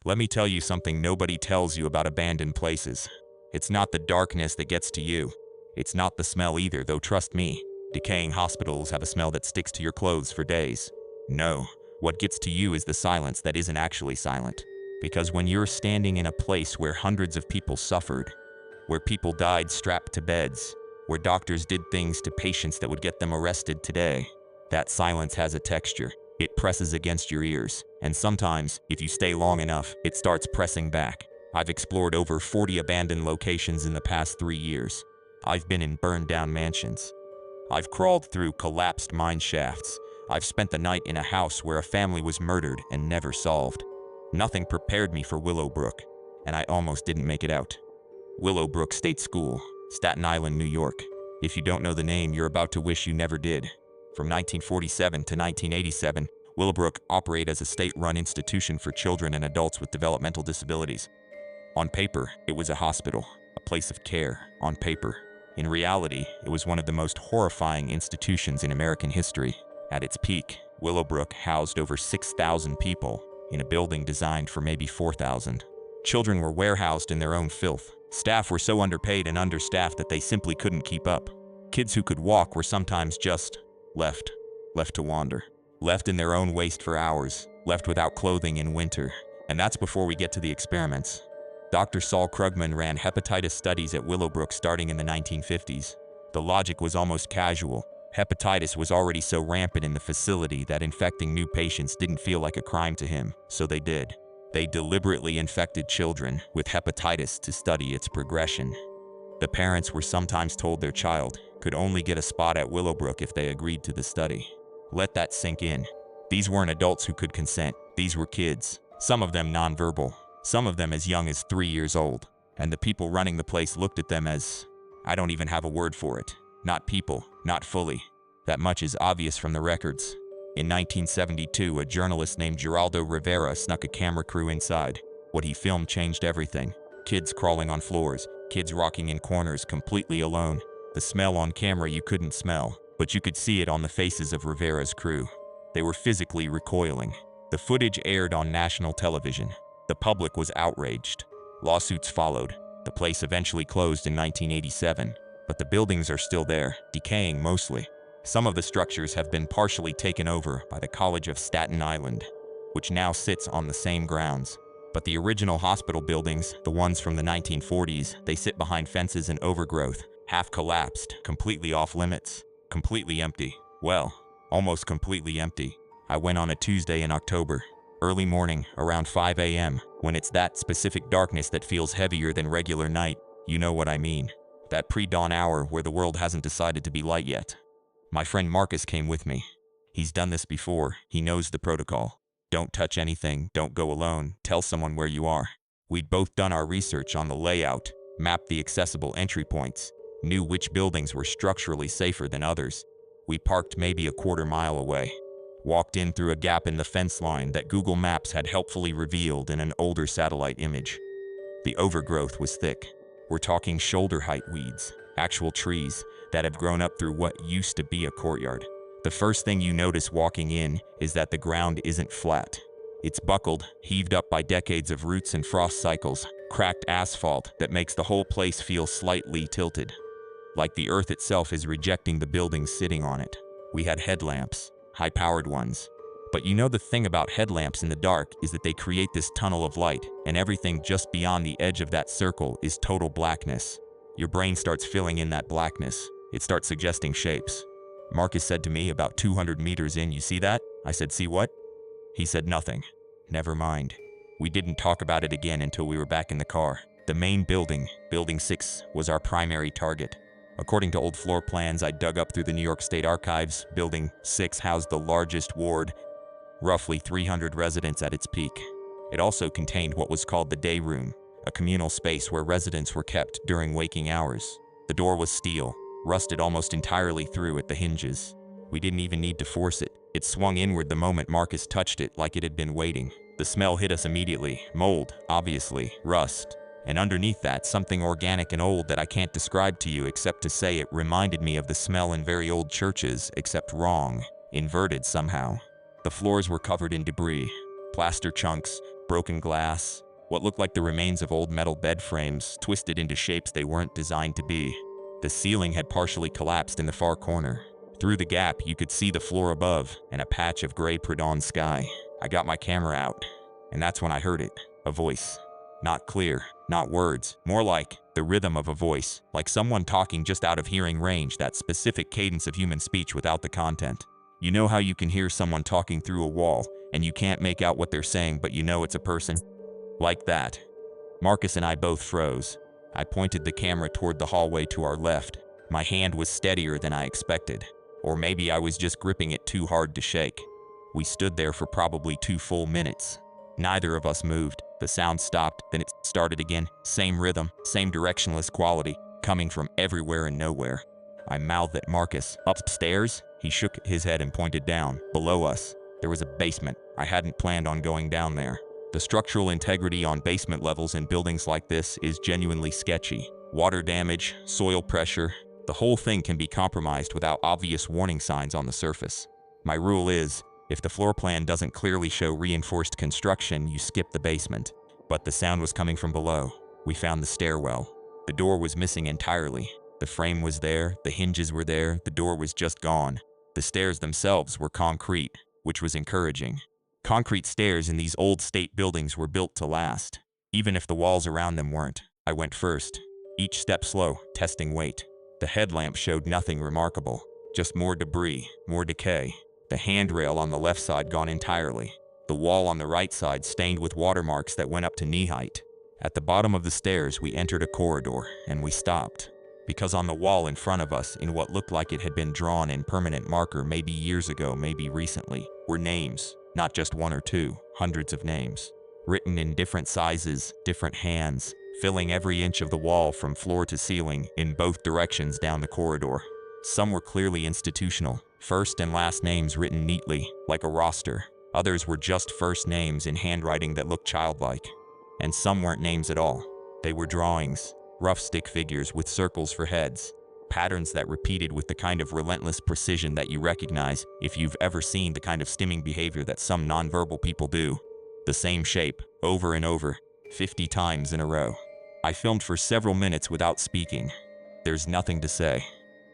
Let me tell you something nobody tells you about abandoned places. It's not the darkness that gets to you. It's not the smell either, though trust me, decaying hospitals have a smell that sticks to your clothes for days. No, what gets to you is the silence that isn't actually silent. Because when you're standing in a place where hundreds of people suffered, where people died strapped to beds, where doctors did things to patients that would get them arrested today, that silence has a texture. It presses against your ears, and sometimes, if you stay long enough, it starts pressing back. I've explored over 40 abandoned locations in the past 3 years. I've been in burned-down mansions. I've crawled through collapsed mine shafts. I've spent the night in a house where a family was murdered and never solved. Nothing prepared me for Willowbrook, and I almost didn't make it out. Willowbrook State School, Staten Island, New York. If you don't know the name, you're about to wish you never did. From 1947 to 1987, Willowbrook operated as a state-run institution for children and adults with developmental disabilities. On paper, it was a hospital, a place of care, on paper. In reality, it was one of the most horrifying institutions in American history. At its peak, Willowbrook housed over 6,000 people in a building designed for maybe 4,000. Children were warehoused in their own filth. Staff were so underpaid and understaffed that they simply couldn't keep up. Kids who could walk were sometimes just left to wander. Left in their own waste for hours. Left without clothing in winter. And that's before we get to the experiments. Dr. Saul Krugman ran hepatitis studies at Willowbrook starting in the 1950s. The logic was almost casual. Hepatitis was already so rampant in the facility that infecting new patients didn't feel like a crime to him, so they did. They deliberately infected children with hepatitis to study its progression. The parents were sometimes told their child could only get a spot at Willowbrook if they agreed to the study. Let that sink in. These weren't adults who could consent. These were kids, some of them nonverbal, some of them as young as 3 years old. And the people running the place looked at them as, I don't even have a word for it. Not people, not fully. That much is obvious from the records. In 1972, a journalist named Geraldo Rivera snuck a camera crew inside. What he filmed changed everything. Kids crawling on floors, kids rocking in corners completely alone. The smell on camera you couldn't smell, but you could see it on the faces of Rivera's crew. They were physically recoiling. The footage aired on national television. The public was outraged. Lawsuits followed. The place eventually closed in 1987, but the buildings are still there, decaying mostly. Some of the structures have been partially taken over by the College of Staten Island, which now sits on the same grounds. But the original hospital buildings, the ones from the 1940s, they sit behind fences and overgrowth, half collapsed, completely off limits, completely empty. Well, almost completely empty. I went on a Tuesday in October, early morning, around 5 a.m., when it's that specific darkness that feels heavier than regular night. You know what I mean. That pre-dawn hour where the world hasn't decided to be light yet. My friend Marcus came with me. He's done this before. He knows the protocol. Don't touch anything, don't go alone, tell someone where you are. We'd both done our research on the layout, mapped the accessible entry points, knew which buildings were structurally safer than others. We parked maybe a quarter mile away. Walked in through a gap in the fence line that Google Maps had helpfully revealed in an older satellite image. The overgrowth was thick. We're talking shoulder-height weeds, actual trees that have grown up through what used to be a courtyard. The first thing you notice walking in is that the ground isn't flat. It's buckled, heaved up by decades of roots and frost cycles, cracked asphalt that makes the whole place feel slightly tilted. Like the earth itself is rejecting the buildings sitting on it. We had headlamps, high-powered ones. But you know the thing about headlamps in the dark is that they create this tunnel of light, and everything just beyond the edge of that circle is total blackness. Your brain starts filling in that blackness. It starts suggesting shapes. Marcus said to me about 200 meters in, "You see that?" I said, "See what?" He said nothing. Never mind. We didn't talk about it again until we were back in the car. The main building, Building 6, was our primary target. According to old floor plans I dug up through the New York State Archives, Building 6 housed the largest ward, roughly 300 residents at its peak. It also contained what was called the day room, a communal space where residents were kept during waking hours. The door was steel, rusted almost entirely through at the hinges. We didn't even need to force it. It swung inward the moment Marcus touched it, like it had been waiting. The smell hit us immediately. Mold, obviously, rust. And underneath that, something organic and old that I can't describe to you except to say it reminded me of the smell in very old churches, except wrong, inverted somehow. The floors were covered in debris, plaster chunks, broken glass, what looked like the remains of old metal bed frames twisted into shapes they weren't designed to be. The ceiling had partially collapsed in the far corner. Through the gap, you could see the floor above and a patch of gray pre-dawn sky. I got my camera out, and that's when I heard it. A voice. Not clear, not words, more like the rhythm of a voice, like someone talking just out of hearing range, that specific cadence of human speech without the content. You know how you can hear someone talking through a wall, and you can't make out what they're saying, but you know it's a person? Like that. Marcus and I both froze. I pointed the camera toward the hallway to our left. My hand was steadier than I expected. Or maybe I was just gripping it too hard to shake. We stood there for probably 2 full minutes. Neither of us moved. The sound stopped, then it started again. Same rhythm, same directionless quality, coming from everywhere and nowhere. I mouthed at Marcus. Upstairs? He shook his head and pointed down. Below us, there was a basement. I hadn't planned on going down there. The structural integrity on basement levels in buildings like this is genuinely sketchy. Water damage, soil pressure, the whole thing can be compromised without obvious warning signs on the surface. My rule is, if the floor plan doesn't clearly show reinforced construction, you skip the basement. But the sound was coming from below. We found the stairwell. The door was missing entirely. The frame was there, the hinges were there, the door was just gone. The stairs themselves were concrete, which was encouraging. Concrete stairs in these old state buildings were built to last, even if the walls around them weren't. I went first, each step slow, testing weight. The headlamp showed nothing remarkable, just more debris, more decay. The handrail on the left side gone entirely. The wall on the right side stained with watermarks that went up to knee height. At the bottom of the stairs, we entered a corridor, and we stopped. Because on the wall in front of us, in what looked like it had been drawn in permanent marker maybe years ago, maybe recently, were names. Not just 1 or 2, hundreds of names. Written in different sizes, different hands, filling every inch of the wall from floor to ceiling, in both directions down the corridor. Some were clearly institutional, first and last names written neatly, like a roster. Others were just first names in handwriting that looked childlike. And some weren't names at all. They were drawings, rough stick figures with circles for heads. Patterns that repeated with the kind of relentless precision that you recognize if you've ever seen the kind of stimming behavior that some nonverbal people do. The same shape, over and over, 50 times in a row. I filmed for several minutes without speaking. There's nothing to say.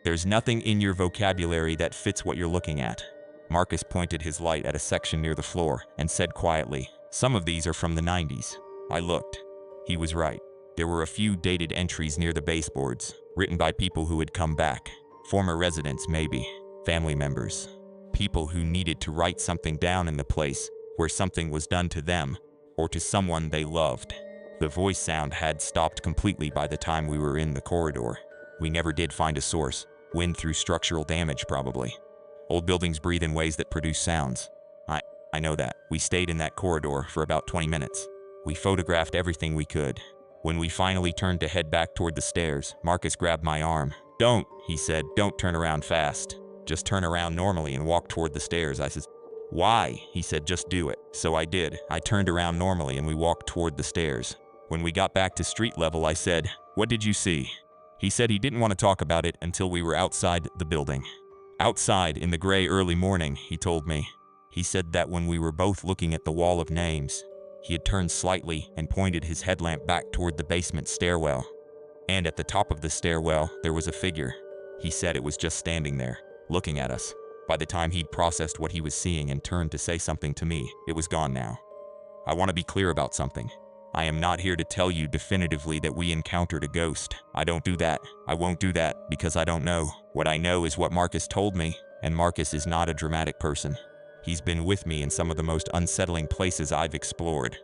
There's nothing in your vocabulary that fits what you're looking at. Marcus pointed his light at a section near the floor and said quietly, "Some of these are from the 90s. I looked. He was right. There were a few dated entries near the baseboards, written by people who had come back. Former residents maybe, family members. People who needed to write something down in the place where something was done to them, or to someone they loved." The voice sound had stopped completely by the time we were in the corridor. We never did find a source. Wind through structural damage, probably. Old buildings breathe in ways that produce sounds. I know that. We stayed in that corridor for about 20 minutes. We photographed everything we could. When we finally turned to head back toward the stairs, Marcus grabbed my arm. "Don't," he said, "don't turn around fast. Just turn around normally and walk toward the stairs." I said, "Why?" He said, "Just do it." So I did. I turned around normally and we walked toward the stairs. When we got back to street level, I said, "What did you see?" He said he didn't want to talk about it until we were outside the building. Outside, in the gray early morning, he told me. He said that when we were both looking at the wall of names, he had turned slightly and pointed his headlamp back toward the basement stairwell. And at the top of the stairwell, there was a figure. He said it was just standing there, looking at us. By the time he'd processed what he was seeing and turned to say something to me, it was gone now. I want to be clear about something. I am not here to tell you definitively that we encountered a ghost. I don't do that. I won't do that because I don't know. What I know is what Marcus told me, and Marcus is not a dramatic person. He's been with me in some of the most unsettling places I've explored.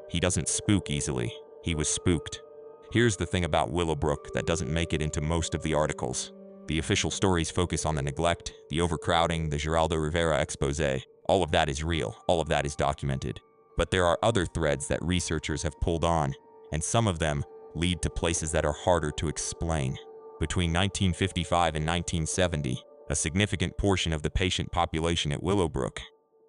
He doesn't spook easily. He was spooked. Here's the thing about Willowbrook that doesn't make it into most of the articles. The official stories focus on the neglect, the overcrowding, the Geraldo Rivera expose. All of that is real. All of that is documented. But there are other threads that researchers have pulled on, and some of them lead to places that are harder to explain. Between 1955 and 1970, a significant portion of the patient population at Willowbrook,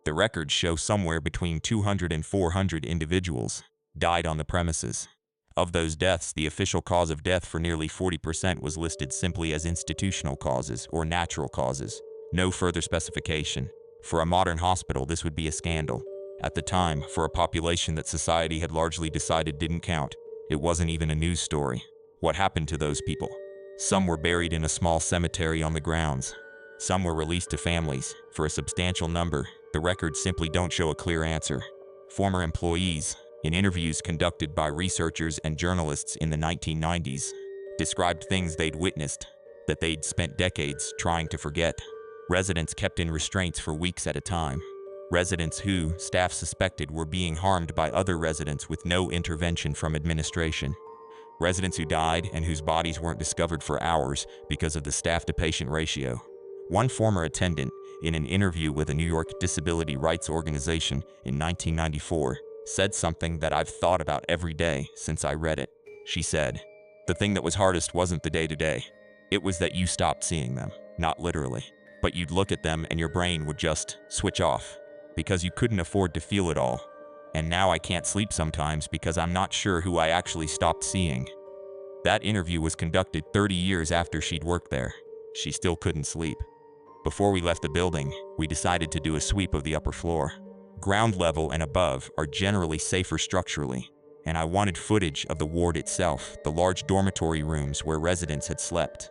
the records show somewhere between 200 and 400 individuals, died on the premises. Of those deaths, the official cause of death for nearly 40% was listed simply as institutional causes or natural causes. No further specification. For a modern hospital, this would be a scandal. At the time, for a population that society had largely decided didn't count, it wasn't even a news story. What happened to those people? Some were buried in a small cemetery on the grounds. Some were released to families. For a substantial number, the records simply don't show a clear answer. Former employees, in interviews conducted by researchers and journalists in the 1990s, described things they'd witnessed, that they'd spent decades trying to forget. Residents kept in restraints for weeks at a time. Residents who, staff suspected, were being harmed by other residents with no intervention from administration. Residents who died and whose bodies weren't discovered for hours because of the staff-to-patient ratio. One former attendant, in an interview with a New York disability rights organization in 1994, said something that I've thought about every day since I read it. She said, "The thing that was hardest wasn't the day-to-day. It was that you stopped seeing them, not literally. But you'd look at them and your brain would just switch off, because you couldn't afford to feel it all. And now I can't sleep sometimes because I'm not sure who I actually stopped seeing." That interview was conducted 30 years after she'd worked there. She still couldn't sleep. Before we left the building, we decided to do a sweep of the upper floor. Ground level and above are generally safer structurally, and I wanted footage of the ward itself, the large dormitory rooms where residents had slept.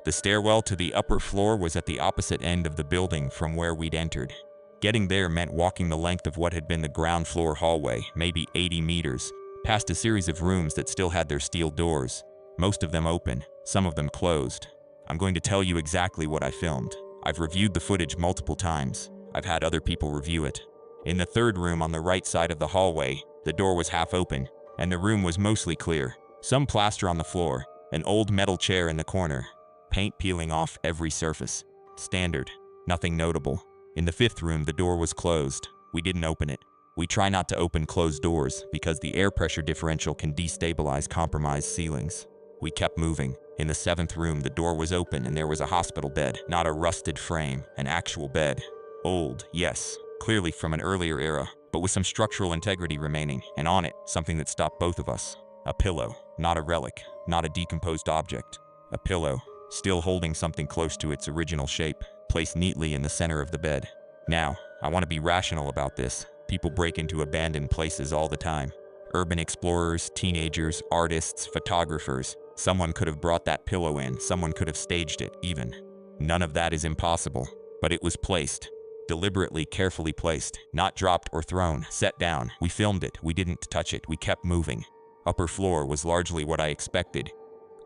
The stairwell to the upper floor was at the opposite end of the building from where we'd entered. Getting there meant walking the length of what had been the ground floor hallway, maybe 80 meters, past a series of rooms that still had their steel doors, most of them open, some of them closed. I'm going to tell you exactly what I filmed. I've reviewed the footage multiple times. I've had other people review it. In the third room on the right side of the hallway, the door was half open, and the room was mostly clear. Some plaster on the floor, an old metal chair in the corner, paint peeling off every surface. Standard, nothing notable. In the fifth room, the door was closed. We didn't open it. We try not to open closed doors because the air pressure differential can destabilize compromised ceilings. We kept moving. In the seventh room, the door was open and there was a hospital bed, not a rusted frame, an actual bed. Old, yes, clearly from an earlier era, but with some structural integrity remaining, and on it, something that stopped both of us. A pillow, not a relic, not a decomposed object. A pillow, still holding something close to its original shape, placed neatly in the center of the bed. Now, I want to be rational about this. People break into abandoned places all the time. Urban explorers, teenagers, artists, photographers. Someone could have brought that pillow in, someone could have staged it, even. None of that is impossible, but it was placed. Deliberately, carefully placed, not dropped or thrown, set down. We filmed it, we didn't touch it, we kept moving. Upper floor was largely what I expected.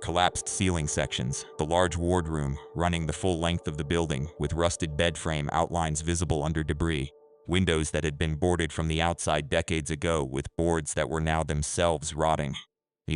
Collapsed ceiling sections, the large wardroom running the full length of the building with rusted bed frame outlines visible under debris. Windows that had been boarded from the outside decades ago with boards that were now themselves rotting,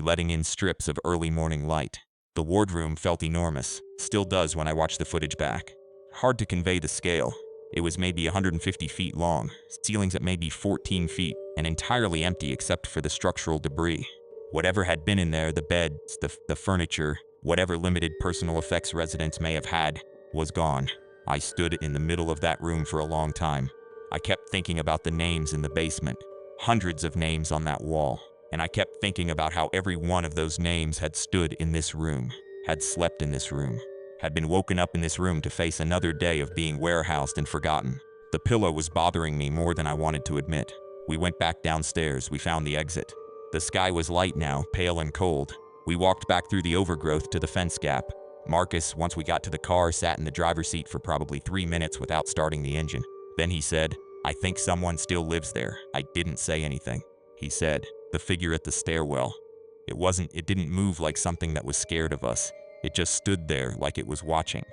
letting in strips of early morning light. The wardroom felt enormous, still does when I watch the footage back. Hard to convey the scale. It was maybe 150 feet long, ceilings at maybe 14 feet, and entirely empty except for the structural debris. Whatever had been in there, the beds, the furniture, whatever limited personal effects residents may have had, was gone. I stood in the middle of that room for a long time. I kept thinking about the names in the basement, hundreds of names on that wall, and I kept thinking about how every one of those names had stood in this room, had slept in this room, had been woken up in this room to face another day of being warehoused and forgotten. The pillow was bothering me more than I wanted to admit. We went back downstairs, we found the exit. The sky was light now, pale and cold. We walked back through the overgrowth to the fence gap. Marcus, once we got to the car, sat in the driver's seat for probably 3 minutes without starting the engine. Then he said, "I think someone still lives there." I didn't say anything. He said, "The figure at the stairwell." It didn't move like something that was scared of us. It just stood there like it was watching.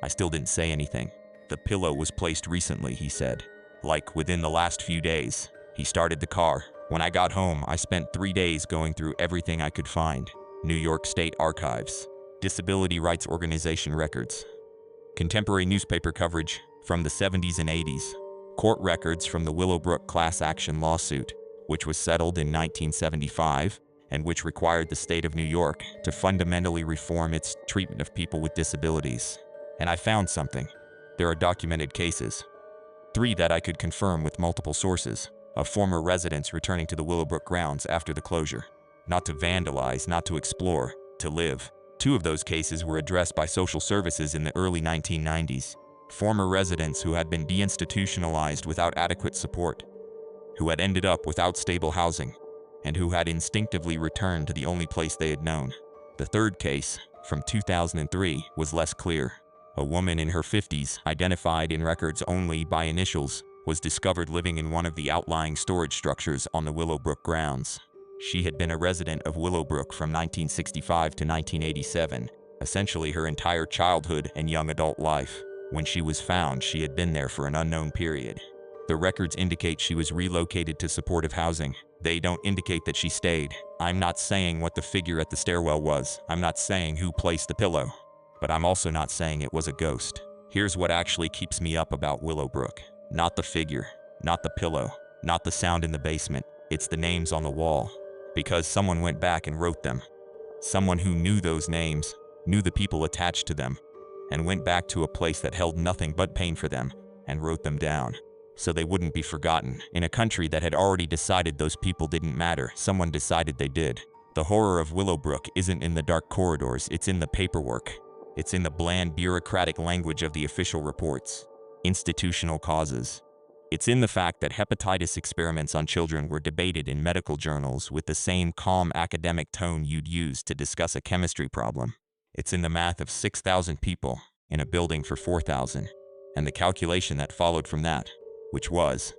I still didn't say anything. "The pillow was placed recently," he said. "Like within the last few days." He started the car. When I got home, I spent 3 days going through everything I could find. New York State Archives, disability rights organization records, contemporary newspaper coverage from the 70s and 80s, court records from the Willowbrook class action lawsuit, which was settled in 1975 and which required the state of New York to fundamentally reform its treatment of people with disabilities. And I found something. There are documented cases, 3 that I could confirm with multiple sources, of former residents returning to the Willowbrook grounds after the closure. Not to vandalize, not to explore, to live. 2 of those cases were addressed by social services in the early 1990s. Former residents who had been deinstitutionalized without adequate support. who had ended up without stable housing, and who had instinctively returned to the only place they had known. The third case, from 2003, was less clear. A woman in her 50s, identified in records only by initials, was discovered living in one of the outlying storage structures on the Willowbrook grounds. She had been a resident of Willowbrook from 1965 to 1987, essentially her entire childhood and young adult life. When she was found, she had been there for an unknown period. The records indicate she was relocated to supportive housing. They don't indicate that she stayed. I'm not saying what the figure at the stairwell was. I'm not saying who placed the pillow. But I'm also not saying it was a ghost. Here's what actually keeps me up about Willowbrook. Not the figure, not the pillow, not the sound in the basement. It's the names on the wall. Because someone went back and wrote them. Someone who knew those names, knew the people attached to them, and went back to a place that held nothing but pain for them, and wrote them down, so they wouldn't be forgotten. In a country that had already decided those people didn't matter, someone decided they did. The horror of Willowbrook isn't in the dark corridors, it's in the paperwork. It's in the bland bureaucratic language of the official reports. Institutional causes. It's in the fact that hepatitis experiments on children were debated in medical journals with the same calm academic tone you'd use to discuss a chemistry problem. It's in the math of 6,000 people in a building for 4,000, and the calculation that followed from that, which was,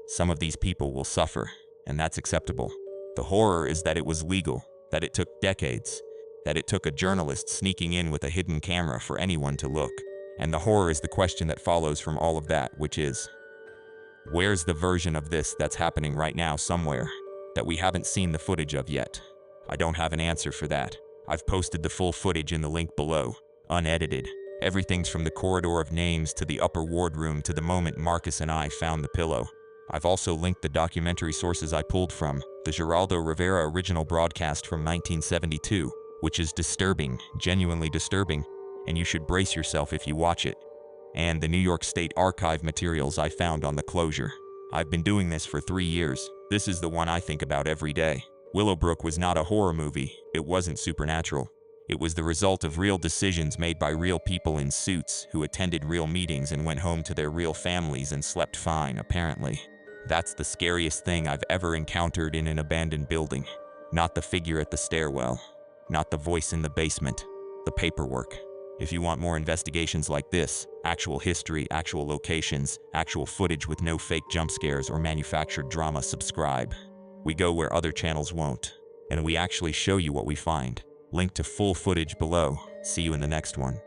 some of these people will suffer, and that's acceptable. The horror is that it was legal, that it took decades, that it took a journalist sneaking in with a hidden camera for anyone to look. And the horror is the question that follows from all of that, which is, where's the version of this that's happening right now somewhere, that we haven't seen the footage of yet? I don't have an answer for that. I've posted the full footage in the link below, unedited. Everything's from the corridor of names to the upper wardroom to the moment Marcus and I found the pillow. I've also linked the documentary sources I pulled from, the Geraldo Rivera original broadcast from 1972, which is disturbing, genuinely disturbing, and you should brace yourself if you watch it, and the New York State Archive materials I found on the closure. I've been doing this for 3 years. This is the one I think about every day. Willowbrook was not a horror movie. It wasn't supernatural. It was the result of real decisions made by real people in suits who attended real meetings and went home to their real families and slept fine, apparently. That's the scariest thing I've ever encountered in an abandoned building. Not the figure at the stairwell. Not the voice in the basement. The paperwork. If you want more investigations like this, actual history, actual locations, actual footage with no fake jump scares or manufactured drama, subscribe. We go where other channels won't, and we actually show you what we find. Link to full footage below. See you in the next one.